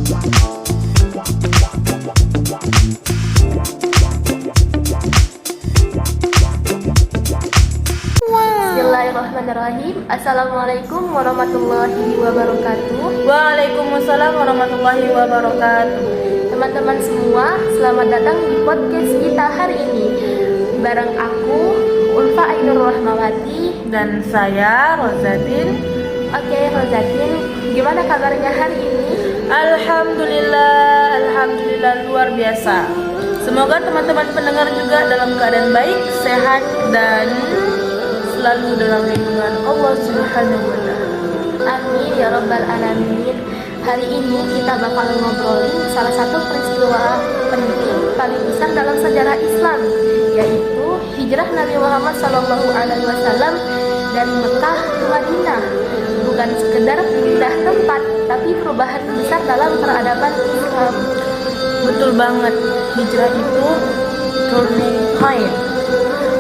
Bismillahirrahmanirrahim. Assalamualaikum warahmatullahi wabarakatuh. Waalaikumsalam warahmatullahi wabarakatuh. Teman-teman semua, selamat datang di podcast kita hari ini. Bareng aku, Ulfa Ainur Rahmawati, Dan saya Rozatin. Oke, Rozatin, gimana kabarnya hari ini? Alhamdulillah luar biasa. Semoga teman-teman pendengar juga dalam keadaan baik, sehat, dan selalu dalam lindungan Allah Subhanahu wa Ta'ala. Amin ya rabbal alamin. Hari ini kita bakal ngobrolin salah satu peristiwa penting paling besar dalam sejarah Islam, yaitu hijrah Nabi Muhammad SAW dari Mekah ke Madinah. Bukan sekedar pindah tempat, tapi perubahan besar dalam peradaban Islam. Betul banget, hijrah itu turning point.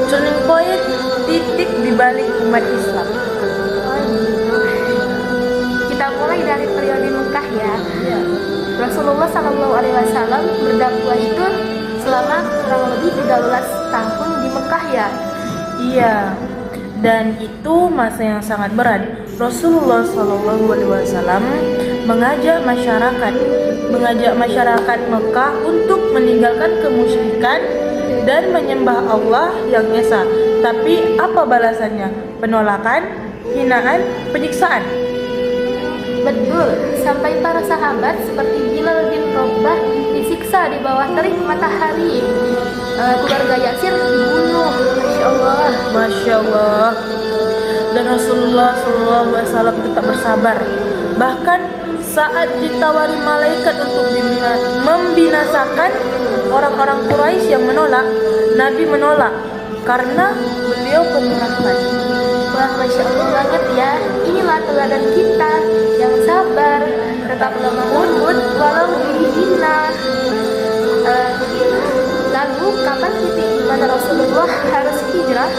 Turning point, titik di balik umat Islam. Kita mulai dari periode Mekah ya. Rasulullah SAW berdakwah itu selama kurang lebih 13 tahun di Mekah ya. Iya, dan itu masa yang sangat berat. Rasulullah SAW mengajak masyarakat Mekah untuk meninggalkan kemusyrikan dan menyembah Allah yang Esa. Tapi apa balasannya? Penolakan, hinaan, penyiksaan. Betul, sampai para sahabat seperti Bilal bin Rabah disiksa di bawah terik matahari. Keluarga Yasir dibunuh. Masya Allah. Dan Rasulullah SAW tetap bersabar. Bahkan saat ditawari malaikat untuk membinasakan orang-orang Quraisy yang menolak, Nabi menolak karena beliau penuh rahmat. Wah, Masya Allah banget ya. Inilah teladan kita yang sabar, tetap lemah lembut walau dihina. Lalu kapan titik di mana Rasulullah harus hijrah?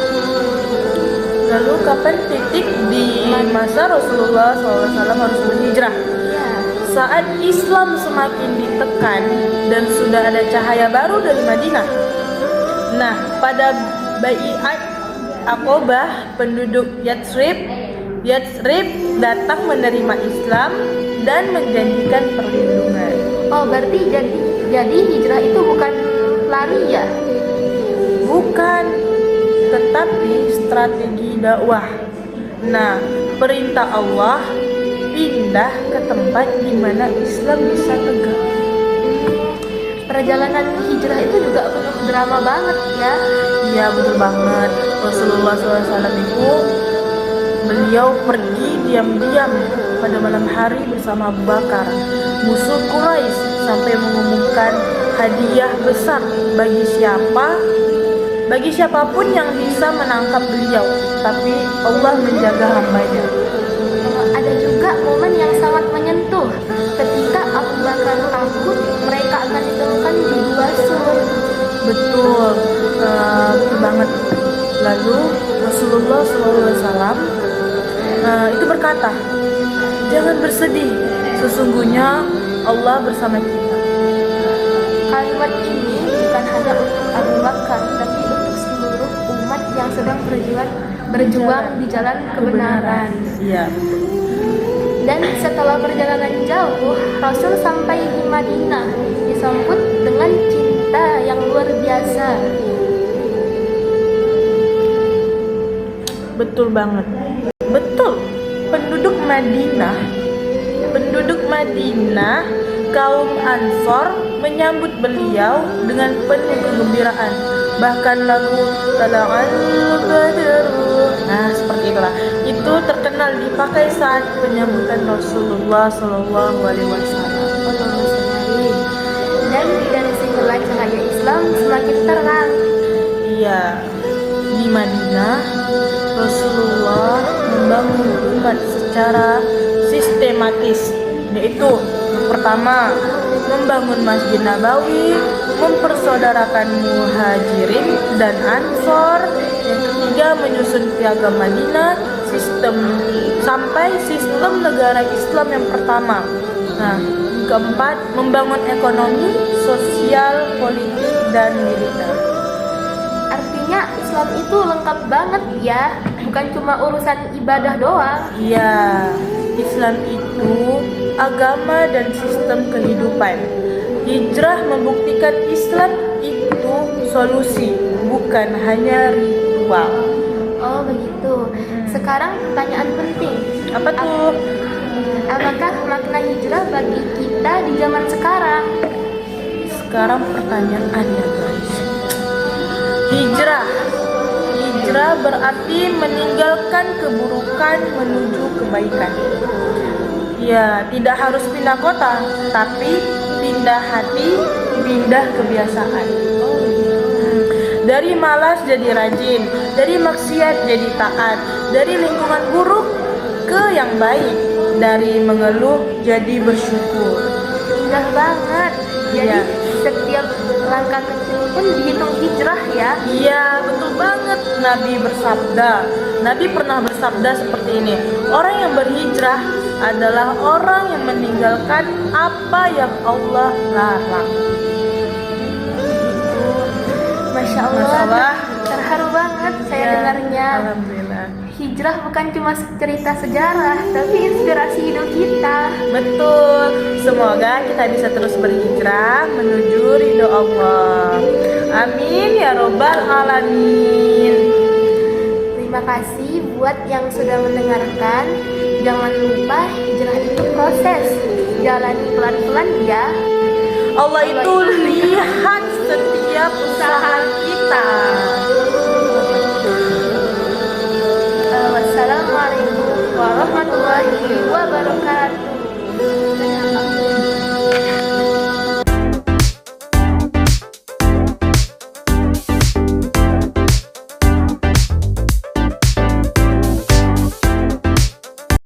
Lalu kapan titik di masa Rasulullah SAW harus berhijrah? Saat Islam semakin ditekan dan sudah ada cahaya baru dari Madinah. Nah, pada Bai'at Aqobah, penduduk Yatsrib datang menerima Islam dan menjanjikan perlindungan. Oh, berarti jadi hijrah itu bukan lari ya? Bukan, tetapi strategi dakwah. Nah, perintah Allah pindah ke tempat di mana Islam bisa tegak. Perjalanan hijrah itu juga penuh drama banget ya. Iya, betul banget. Rasulullah SAW itu beliau pergi diam-diam pada malam hari bersama Abu Bakar. Musuh Quraisy sampai mengumumkan hadiah besar bagi siapapun yang bisa menangkap beliau. Tapi Allah menjaga hambanya. Ada juga momen yang sangat menyentuh ketika Abu Bakar takut mereka akan ditemukan di gua Sur. Betul banget. Lalu Rasulullah SAW itu berkata, jangan bersedih, sesungguhnya Allah bersama kita. Kalimat ini bukan hanya untuk Abu Bakar, tapi untuk seluruh umat yang sedang berjuang di jalan kebenaran. Iya. Dan setelah perjalanan jauh, Rasul sampai di Madinah, disambut dengan cinta yang luar biasa. Betul banget. Betul. Penduduk Madinah, kaum Ansor menyambut beliau dengan penuh kegembiraan. Bahkan lagu Tala'al Badru, nah seperti itulah, itu terkenal dipakai saat penyambutan Rasulullah SAW. Dan dari sinilah cahaya Islam semakin terang. Iya, di Madinah Rasulullah membangun umat secara sistematis, yaitu pertama, membangun Masjid Nabawi, mempersaudarakan Muhajirin dan Ansor. Yang ketiga, menyusun piagam Madinah, sampai sistem negara Islam yang pertama. Nah, keempat, membangun ekonomi, sosial, politik, dan militer. Artinya Islam itu lengkap banget ya, bukan cuma urusan ibadah doang. Iya, Islam itu agama dan sistem kehidupan. Hijrah membuktikan Islam itu solusi, bukan hanya ritual. Oh begitu. Sekarang pertanyaan penting. Apa tuh? Apakah makna hijrah bagi kita di zaman sekarang? Sekarang pertanyaannya guys. Hijrah berarti meninggalkan keburukan menuju kebaikan. Ya, tidak harus pindah kota, tapi pindah hati, pindah kebiasaan. Dari malas jadi rajin, dari maksiat jadi taat, dari lingkungan buruk ke yang baik, dari mengeluh jadi bersyukur. Indah banget. Jadi Iya. setiap langkah kecil pun dihitung hijrah ya. Iya, betul banget. Nabi pernah bersabda seperti ini. Orang yang berhijrah adalah orang yang meninggalkan apa yang Allah larang. Masya Allah. Masya Allah. Terharu banget saya Ya, dengarnya. Alhamdulillah. Hijrah bukan cuma cerita sejarah, tapi inspirasi hidup kita. Betul. Semoga kita bisa terus berhijrah menuju ridho Allah. Amin ya robbal alamin. Terima kasih buat yang sudah mendengarkan. Jangan lupa hijrah itu proses. Jalani pelan-pelan ya. Allah itu lihat setiap usaha kita. Wassalamualaikum warahmatullahi wabarakatuh.